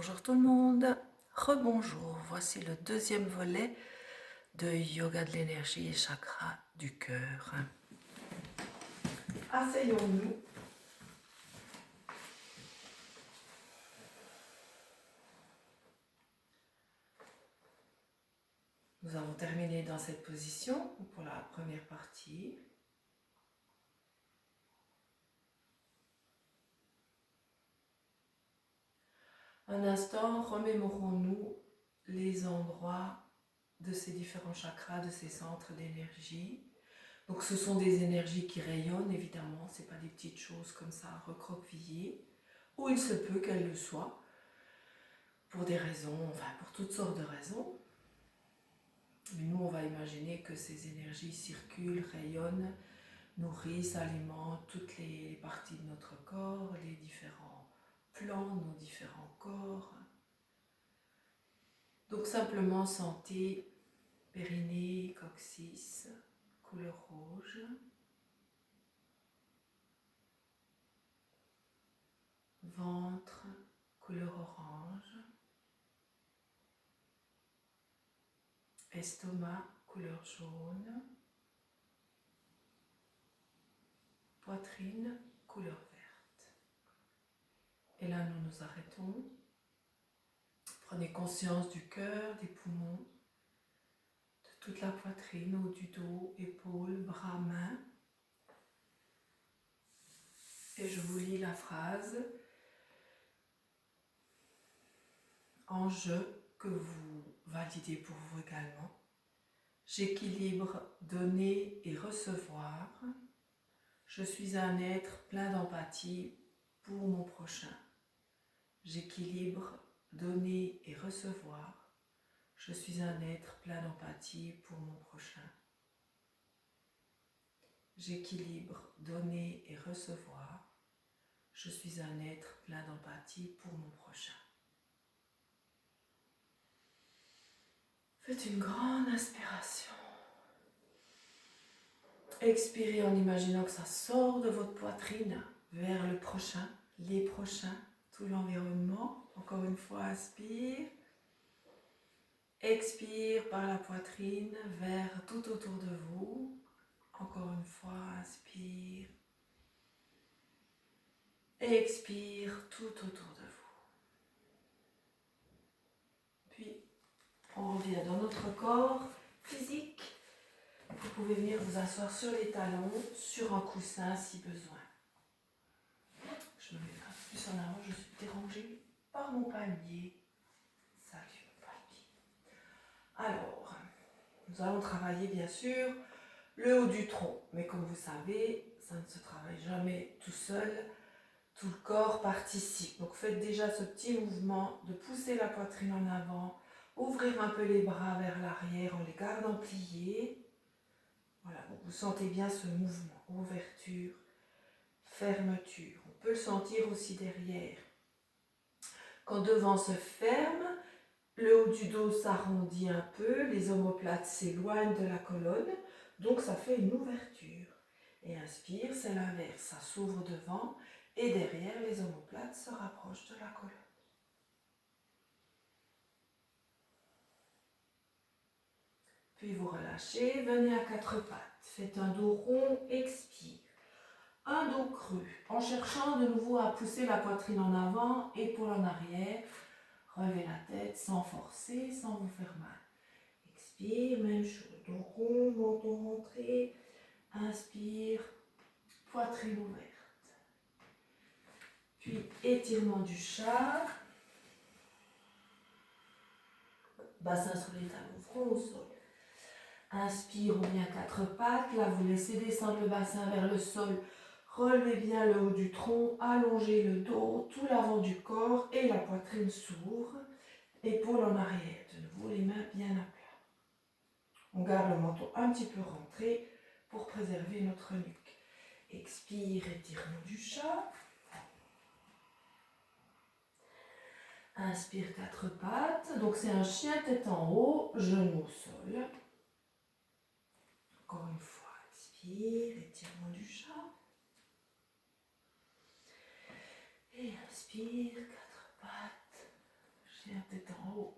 Bonjour tout le monde, rebonjour, voici le deuxième volet de yoga de l'énergie et chakra du cœur. Asseyons-nous. Nous avons terminé dans cette position pour la première partie. Un instant, remémorons-nous les endroits de ces différents chakras, de ces centres d'énergie. Donc ce sont des énergies qui rayonnent, évidemment, ce n'est pas des petites choses comme ça recroquevillées, ou il se peut qu'elles le soient, pour des raisons, enfin pour toutes sortes de raisons. Mais nous, on va imaginer que ces énergies circulent, rayonnent, nourrissent, alimentent toutes les parties de notre corps, les différents plans, nos différents corps. Donc simplement sentez périnée, coccyx, couleur rouge, ventre, couleur orange, estomac, couleur jaune, poitrine, couleur verte. Et là, nous nous arrêtons. Prenez conscience du cœur, des poumons, de toute la poitrine, haut du dos, épaules, bras, mains. Et je vous lis la phrase en jeu que vous validez pour vous également. J'équilibre donner et recevoir. Je suis un être plein d'empathie pour mon prochain. J'équilibre donner et recevoir. Je suis un être plein d'empathie pour mon prochain. J'équilibre donner et recevoir. Je suis un être plein d'empathie pour mon prochain. Faites une grande inspiration. Expirez en imaginant que ça sort de votre poitrine vers le prochain, les prochains, tout l'environnement. Encore une fois, inspire. Expire par la poitrine vers tout autour de vous. Encore une fois, inspire. Expire tout autour de vous. Puis, on revient dans notre corps physique. Vous pouvez venir vous asseoir sur les talons, sur un coussin si besoin. Je me mets un peu plus en avant, je suis dérangée par mon palmier. Salut mon palmier. Alors, nous allons travailler bien sûr le haut du tronc. Mais comme vous savez, ça ne se travaille jamais tout seul. Tout le corps participe. Donc faites déjà ce petit mouvement de pousser la poitrine en avant, ouvrir un peu les bras vers l'arrière en les gardant pliés. Voilà, donc vous sentez bien ce mouvement, ouverture, fermeture. On peut le sentir aussi derrière. Quand devant se ferme, le haut du dos s'arrondit un peu, les omoplates s'éloignent de la colonne, donc ça fait une ouverture. Et inspire, c'est l'inverse, ça s'ouvre devant et derrière les omoplates se rapprochent de la colonne. Puis vous relâchez, venez à quatre pattes, faites un dos rond, expire. Un dos creux, en cherchant de nouveau à pousser la poitrine en avant, épaule en arrière. Relevez la tête sans forcer, sans vous faire mal. Expire, même chose, dos rond, menton rentré. Inspire, poitrine ouverte. Puis étirement du chat. Bassin sur les talons, front au sol. Inspire, on vient quatre pattes. Là, vous laissez descendre le bassin vers le sol. Relevez bien le haut du tronc, allongez le dos, tout l'avant du corps et la poitrine s'ouvre. Épaules en arrière. De nouveau, les mains bien à plat. On garde le menton un petit peu rentré pour préserver notre nuque. Expire, étirement du chat. Inspire, quatre pattes. Donc c'est un chien tête en haut, genou au sol. Encore une fois, expire, étirement du chat. Et inspire, quatre pattes. chien tête en haut.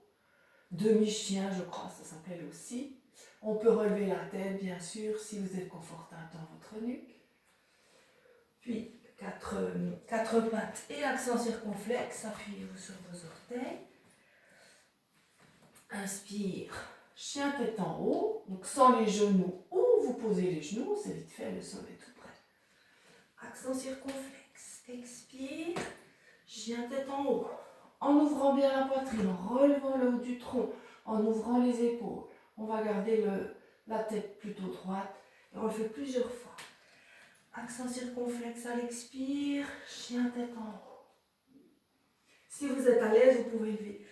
Demi-chien, je crois, ça s'appelle aussi. On peut relever la tête, bien sûr, si vous êtes confortable dans votre nuque. Puis, quatre pattes et accent circonflexe. Appuyez-vous sur vos orteils. Inspire, chien tête en haut, donc sans les genoux, ou vous posez les genoux, c'est vite fait, le sol est tout près. Accent circonflexe. Expire, chien tête en haut. En ouvrant bien la poitrine, en relevant le haut du tronc, en ouvrant les épaules. On va garder la tête plutôt droite et on le fait plusieurs fois. Accent circonflexe à l'expire, chien tête en haut. Si vous êtes à l'aise, vous pouvez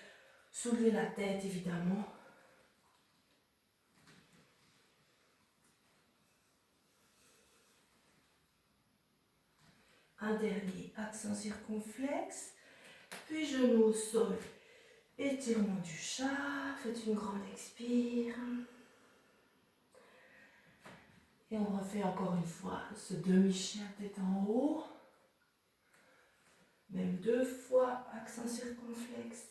soulever la tête évidemment. Un dernier, accent circonflexe, puis genou au sol, étirement du chat, faites une grande expire. Et on refait encore une fois ce demi-chien tête en haut. Même 2 fois, accent circonflexe.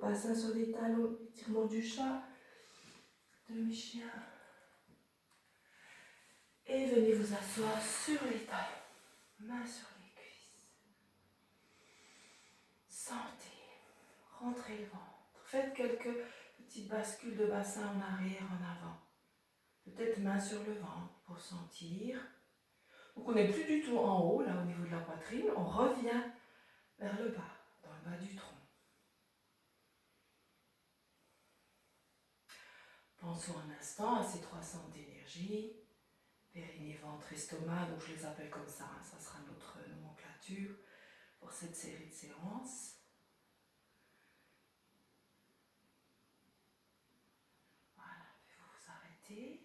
Bassin sur les talons, étirement du chat, demi-chien. Et venez vous asseoir sur les talons, mains sur les cuisses. Sentez, rentrez le ventre. Faites quelques petites bascules de bassin en arrière, en avant. Peut-être main sur le ventre pour sentir. Donc on n'est plus du tout en haut, là au niveau de la poitrine. On revient vers le bas, dans le bas du tronc. Pensons un instant à ces 3 centres d'énergie. Périnée, ventre, estomac, donc je les appelle comme ça. Ça sera notre nomenclature pour cette série de séances. Voilà, vous vous arrêtez.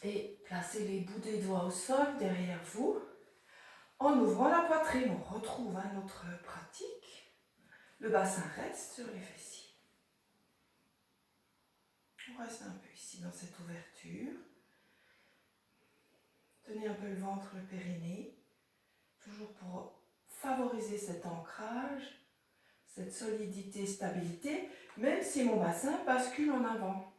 Et placez les bouts des doigts au sol derrière vous. En ouvrant la poitrine, on retrouve notre pratique. Le bassin reste sur les fessiers. On reste un peu ici dans cette ouverture. Tenez un peu le ventre, le périnée. Toujours pour favoriser cet ancrage, cette solidité, stabilité, même si mon bassin bascule en avant.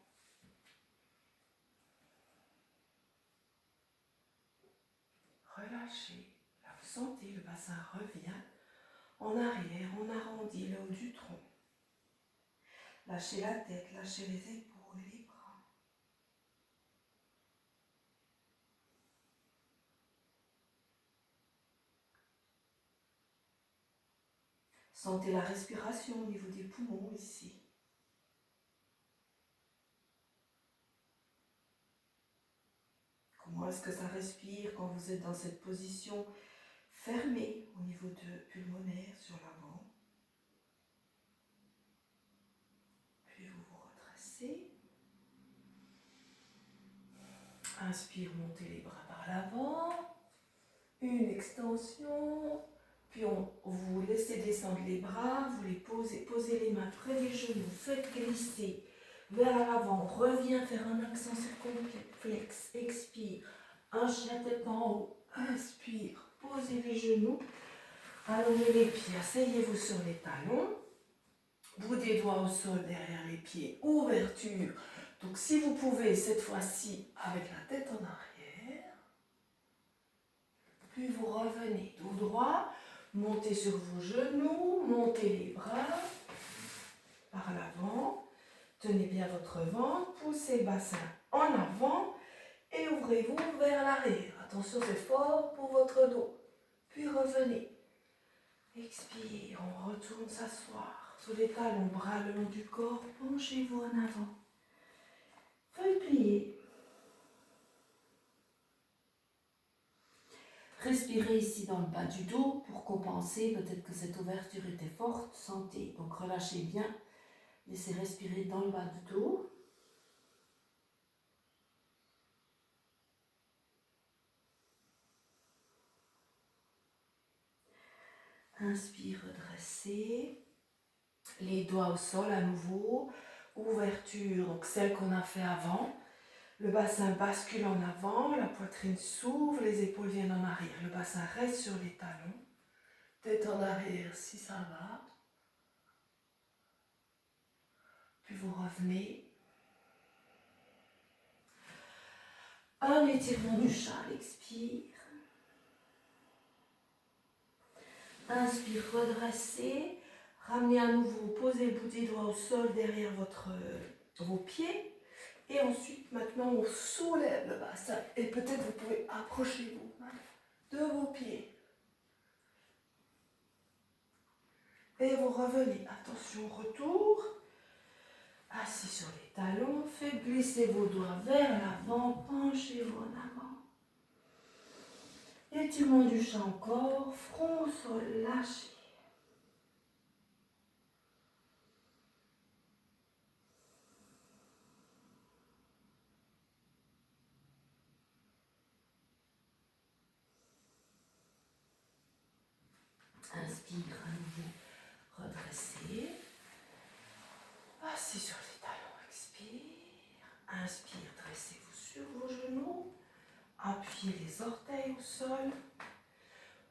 Relâchez. Là, vous sentez, le bassin revient en arrière, on arrondit le haut du tronc. Lâchez la tête, lâchez les épaules et les bras. Sentez la respiration au niveau des poumons ici. Comment est-ce que ça respire quand vous êtes dans cette position fermée au niveau de pulmonaire sur l'avant? Puis vous vous redressez. Inspire, montez les bras par l'avant. Une extension. Puis vous laissez descendre les bras, vous les posez les mains près des genoux, faites glisser vers l'avant, reviens faire un accent circonflexe, expire, un chien tête en haut, inspire, posez les genoux, allongez les pieds, asseyez-vous sur les talons, bout des doigts au sol derrière les pieds, ouverture. Donc si vous pouvez cette fois-ci avec la tête en arrière, puis vous revenez dos droit. Montez sur vos genoux, montez les bras par l'avant, tenez bien votre ventre, poussez le bassin en avant et ouvrez-vous vers l'arrière. Attention, c'est fort pour votre dos. Puis revenez. Expire, on retourne s'asseoir. Sous les talons, bras le long du corps, penchez-vous en avant. Feuille pliée. Respirez ici dans le bas du dos pour compenser, peut-être que cette ouverture était forte, sentez, donc relâchez bien, laissez respirer dans le bas du dos. Inspire, redressez, les doigts au sol à nouveau, ouverture, donc celle qu'on a fait avant. Le bassin bascule en avant, la poitrine s'ouvre, les épaules viennent en arrière. Le bassin reste sur les talons. Tête en arrière si ça va. Puis vous revenez. Un étirement du chat, expire. Inspire, redressez. Ramenez à nouveau, posez le bout des doigts au sol derrière vos pieds. Et ensuite, maintenant, on soulève le bassin. Et peut-être vous pouvez approcher vos mains de vos pieds. Et vous revenez. Attention, retour. Assis sur les talons. Faites glisser vos doigts vers l'avant. Penchez-vous en avant. Étirement du chat encore. Front au sol, lâchez. Inspire à nouveau, redressez. Assis sur les talons, expire. Inspire, dressez-vous sur vos genoux. Appuyez les orteils au sol.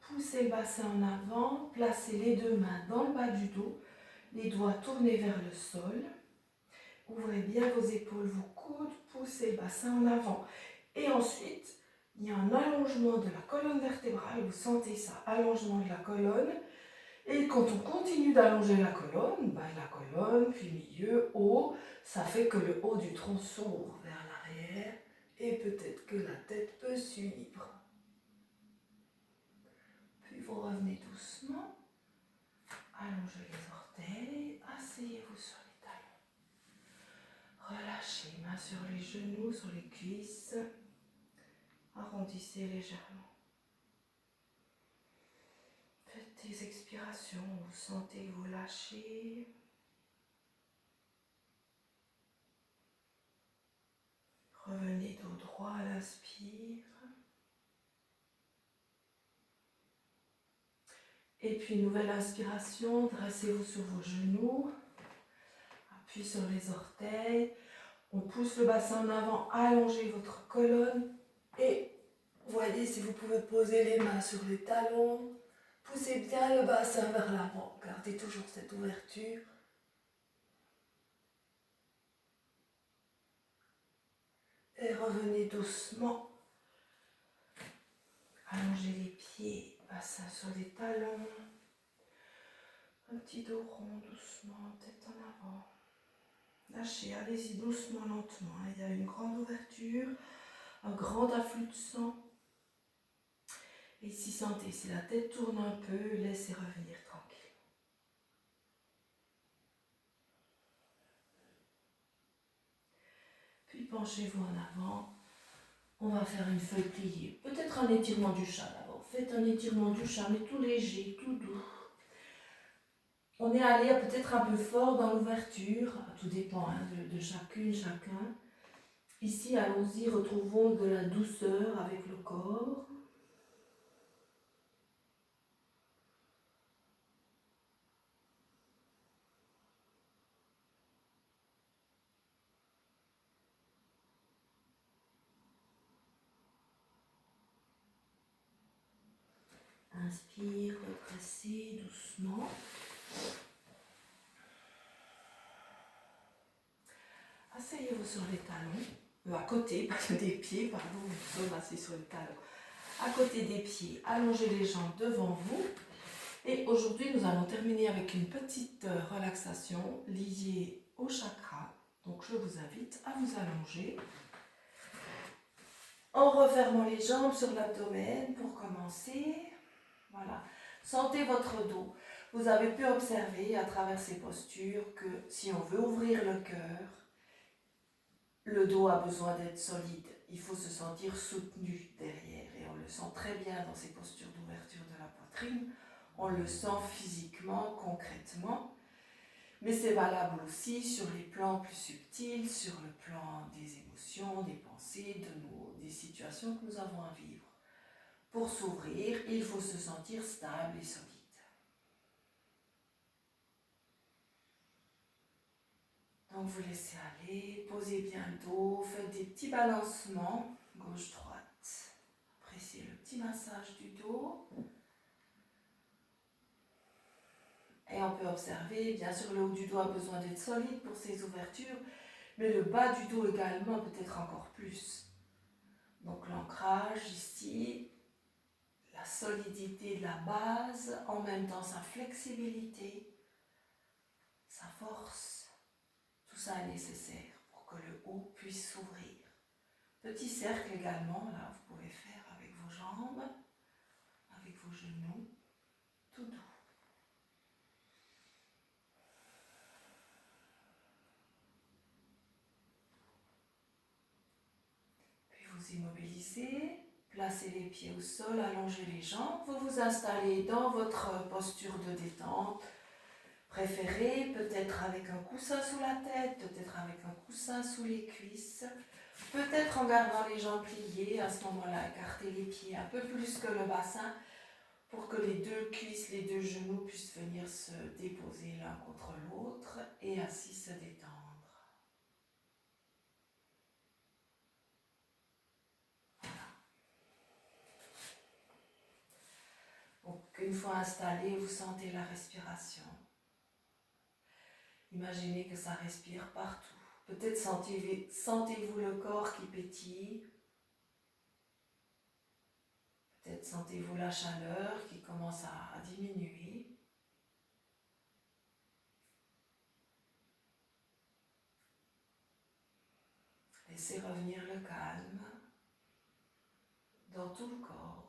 Poussez le bassin en avant. Placez les deux mains dans le bas du dos. Les doigts tournés vers le sol. Ouvrez bien vos épaules, vos coudes. Poussez le bassin en avant. Et ensuite, il y a un allongement de la colonne vertébrale. Vous sentez ça, allongement de la colonne. Et quand on continue d'allonger la colonne, puis milieu, haut, ça fait que le haut du tronc s'ouvre vers l'arrière et peut-être que la tête peut suivre. Puis vous revenez doucement, allongez les orteils, asseyez-vous sur les talons. Relâchez, mains sur les genoux, sur les cuisses, arrondissez légèrement. Faites des expirations, vous sentez que vous lâchez. Revenez dos droit à l'inspire. Et puis nouvelle inspiration, dressez-vous sur vos genoux. Appui sur les orteils. On pousse le bassin en avant, allongez votre colonne. Et voyez si vous pouvez poser les mains sur les talons. Poussez bien le bassin vers l'avant. Gardez toujours cette ouverture. Et revenez doucement. Allongez les pieds, bassin sur les talons. Un petit dos rond, doucement, tête en avant. Lâchez, allez-y doucement, lentement. Il y a une grande ouverture, un grand afflux de sang. Et si sentez, si la tête tourne un peu, laissez revenir tranquille. Puis penchez-vous en avant. On va faire une feuille pliée. Peut-être un étirement du chat d'abord. Faites un étirement du chat, mais tout léger, tout doux. On est allé peut-être un peu fort dans l'ouverture. Tout dépend de chacune, chacun. Ici, allons-y, retrouvons de la douceur avec le corps. Inspire, redressez doucement. Asseyez-vous sur les talons, à côté, pas des pieds, pardon, nous sommes assis sur les talons. À côté des pieds, allongez les jambes devant vous. Et aujourd'hui, nous allons terminer avec une petite relaxation liée au chakra. Donc, je vous invite à vous allonger en refermant les jambes sur l'abdomen pour commencer. Voilà. Sentez votre dos. Vous avez pu observer à travers ces postures que si on veut ouvrir le cœur, le dos a besoin d'être solide. Il faut se sentir soutenu derrière. Et on le sent très bien dans ces postures d'ouverture de la poitrine. On le sent physiquement, concrètement. Mais c'est valable aussi sur les plans plus subtils, sur le plan des émotions, des pensées, des situations que nous avons à vivre. Pour s'ouvrir, il faut se sentir stable et solide. Donc vous laissez aller, posez bien le dos, faites des petits balancements, gauche-droite. Appréciez le petit massage du dos. Et on peut observer, bien sûr, le haut du dos a besoin d'être solide pour ses ouvertures, mais le bas du dos également peut-être encore plus. Donc l'ancrage ici, la solidité de la base, en même temps sa flexibilité, sa force, tout ça est nécessaire pour que le haut puisse s'ouvrir. Petit cercle également, là, vous pouvez faire avec vos jambes, avec vos genoux, tout doux. Puis vous immobilisez, placez les pieds au sol, allongez les jambes, vous vous installez dans votre posture de détente préférée, peut-être avec un coussin sous la tête, peut-être avec un coussin sous les cuisses, peut-être en gardant les jambes pliées, à ce moment-là, écartez les pieds un peu plus que le bassin pour que les deux cuisses, les deux genoux puissent venir se déposer l'un contre l'autre et ainsi se détendre. Donc, une fois installé, vous sentez la respiration. Imaginez que ça respire partout. Peut-être sentez-vous le corps qui pétille. Peut-être sentez-vous la chaleur qui commence à diminuer. Laissez revenir le calme dans tout le corps.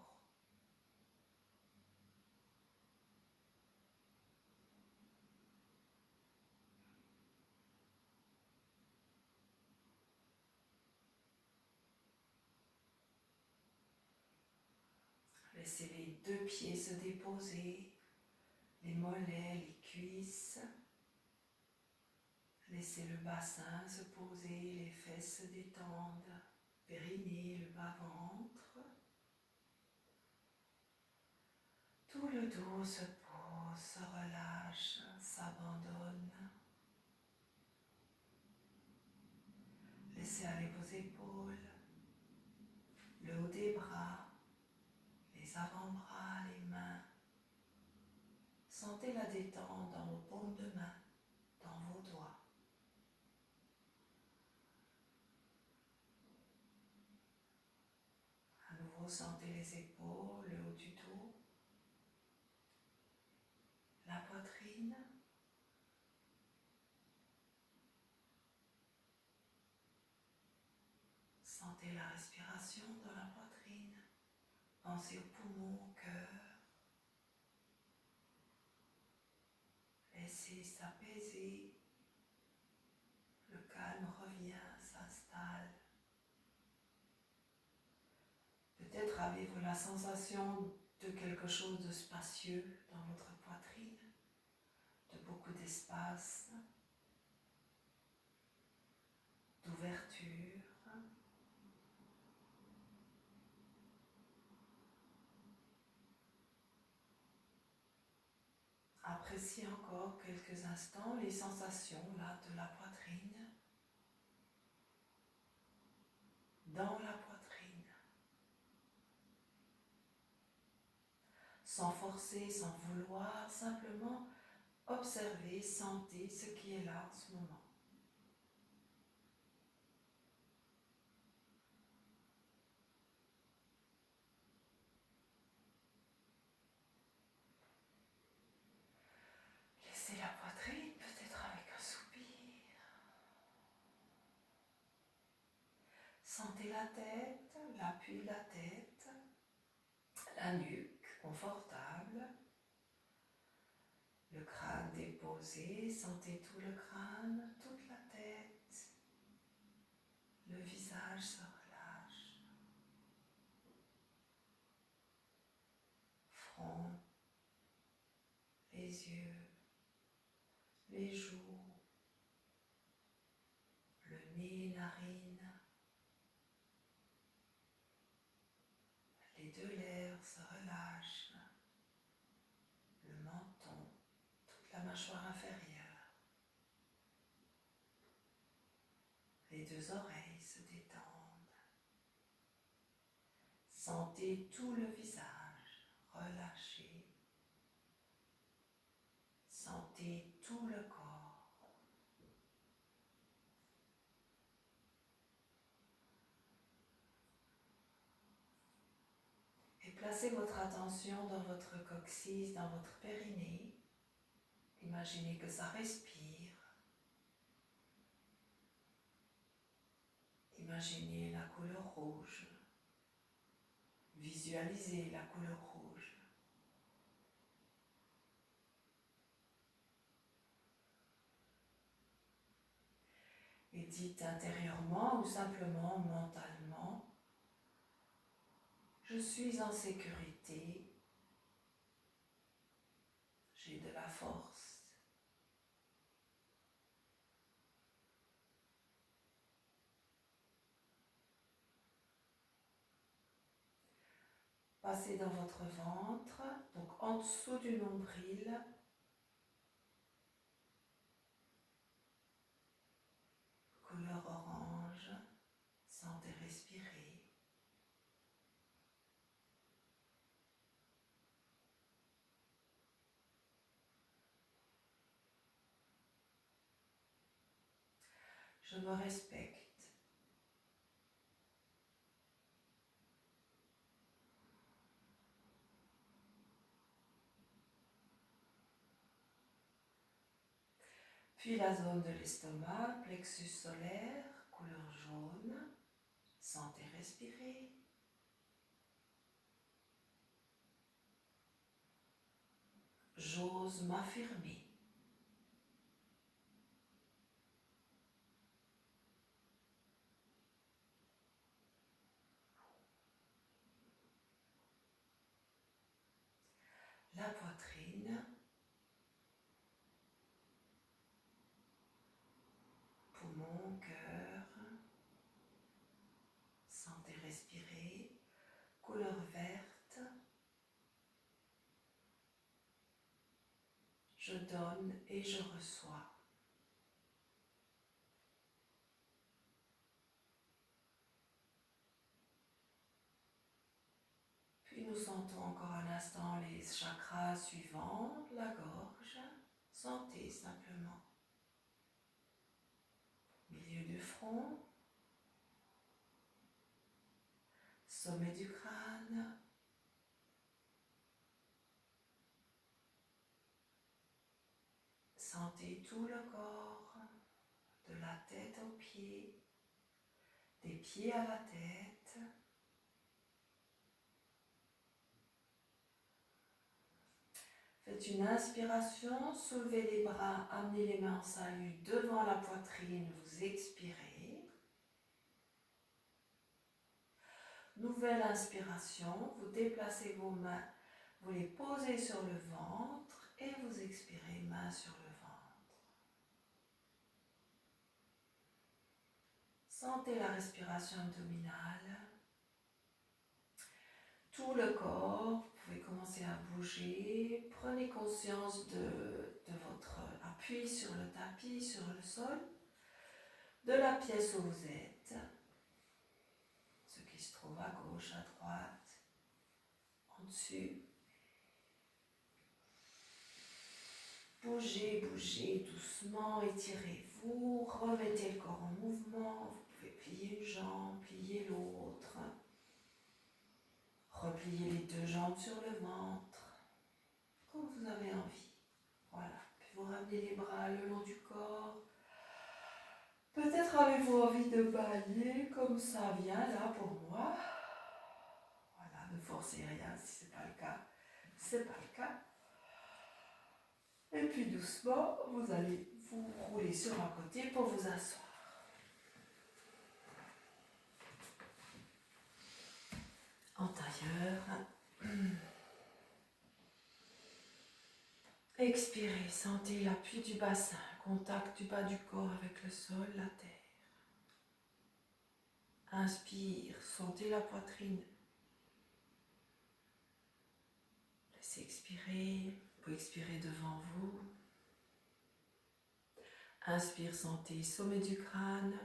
Laissez les deux pieds se déposer, les mollets, les cuisses. Laissez le bassin se poser, les fesses se détendent, périnée, le bas-ventre. Tout le dos se pose, se relâche, s'abandonne. Laissez aller vos épaules, le haut des bras, les avant-bras, les mains. Sentez la détente dans vos paumes de main, dans vos doigts. À nouveau, sentez les épaules, le haut du dos, la poitrine. Sentez la respiration dans la poitrine. Pensez aux poumons, au cœur. Laissez s'apaiser. Le calme revient, s'installe. Peut-être avez-vous la sensation de quelque chose de spacieux dans votre poitrine, de beaucoup d'espace, d'ouverture. Appréciez encore quelques instants les sensations là de la poitrine, dans la poitrine, sans forcer, sans vouloir, simplement observez, sentez ce qui est là en ce moment. Laissez la poitrine, peut-être avec un soupir. Sentez la tête, l'appui de la tête, la nuque confortable, le crâne déposé, sentez tout le crâne, toute la tête, le visage se relâche, front, les yeux, les joues, le nez, narine, les deux lèvres se relâchent, le menton, toute la mâchoire inférieure, les deux oreilles se détendent. Sentez tout le visage relâché. Sentez placez votre attention dans votre coccyx, dans votre périnée. Imaginez que ça respire. Imaginez la couleur rouge. Visualisez la couleur rouge. Et dites intérieurement ou simplement mentalement, je suis en sécurité, j'ai de la force. Passez dans votre ventre, donc en dessous du nombril. Couleur orange, sentez respirer. Je me respecte. Puis la zone de l'estomac, plexus solaire, couleur jaune, sentez respirer. J'ose m'affirmer. La poitrine, poumon, cœur, sentez respirer. Couleur verte, je donne et je reçois. Puis nous sentons encore un instant les chakras suivants, la gorge, sentez simplement. Milieu du front, sommet du crâne, sentez tout le corps, de la tête aux pieds, des pieds à la tête. Faites une inspiration, soulevez les bras, amenez les mains en salut devant la poitrine, vous expirez. Nouvelle inspiration, vous déplacez vos mains, vous les posez sur le ventre et vous expirez, main sur le ventre. Sentez la respiration abdominale. Tout le corps, vous pouvez commencer à bouger. Prenez conscience de votre appui sur le tapis, sur le sol, de la pièce où vous êtes. Ce qui se trouve à gauche, à droite, en dessus. Bougez, bougez doucement, étirez-vous, remettez le corps en mouvement. Vous pouvez plier une jambe, plier l'autre. Repliez les deux jambes sur le ventre, comme vous avez envie. Voilà. Puis vous ramenez les bras le long du corps. Peut-être avez-vous envie de bailler comme ça vient là pour moi. Voilà, ne forcez rien si ce n'est pas le cas. C'est pas le cas. Et puis doucement, vous allez vous rouler sur un côté pour vous asseoir. En tailleur. Expirez, sentez l'appui du bassin, contact du bas du corps avec le sol, la terre. Inspire, sentez la poitrine. Laissez expirer, vous pouvez expirer devant vous. Inspire, sentez sommet du crâne,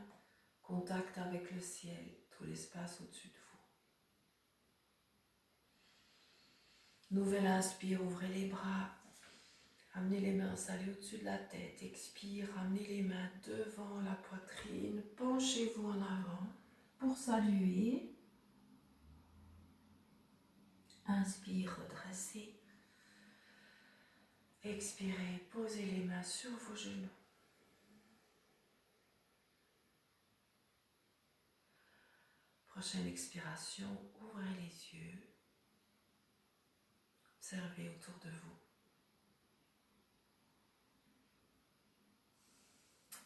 contact avec le ciel, tout l'espace au-dessus de vous. Nouvelle inspire, ouvrez les bras. Amenez les mains salées au-dessus de la tête. Expire, amenez les mains devant la poitrine. Penchez-vous en avant pour saluer. Inspire, redressez. Expirez, posez les mains sur vos genoux. Prochaine expiration, ouvrez les yeux. Observez autour de vous.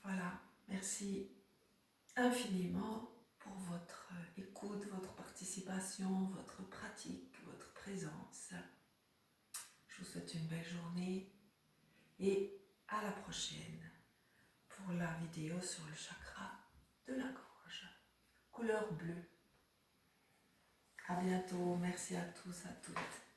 Voilà, merci infiniment pour votre écoute, votre participation, votre pratique, votre présence. Je vous souhaite une belle journée et à la prochaine pour la vidéo sur le chakra de la gorge, couleur bleue. À bientôt, merci à tous, à toutes.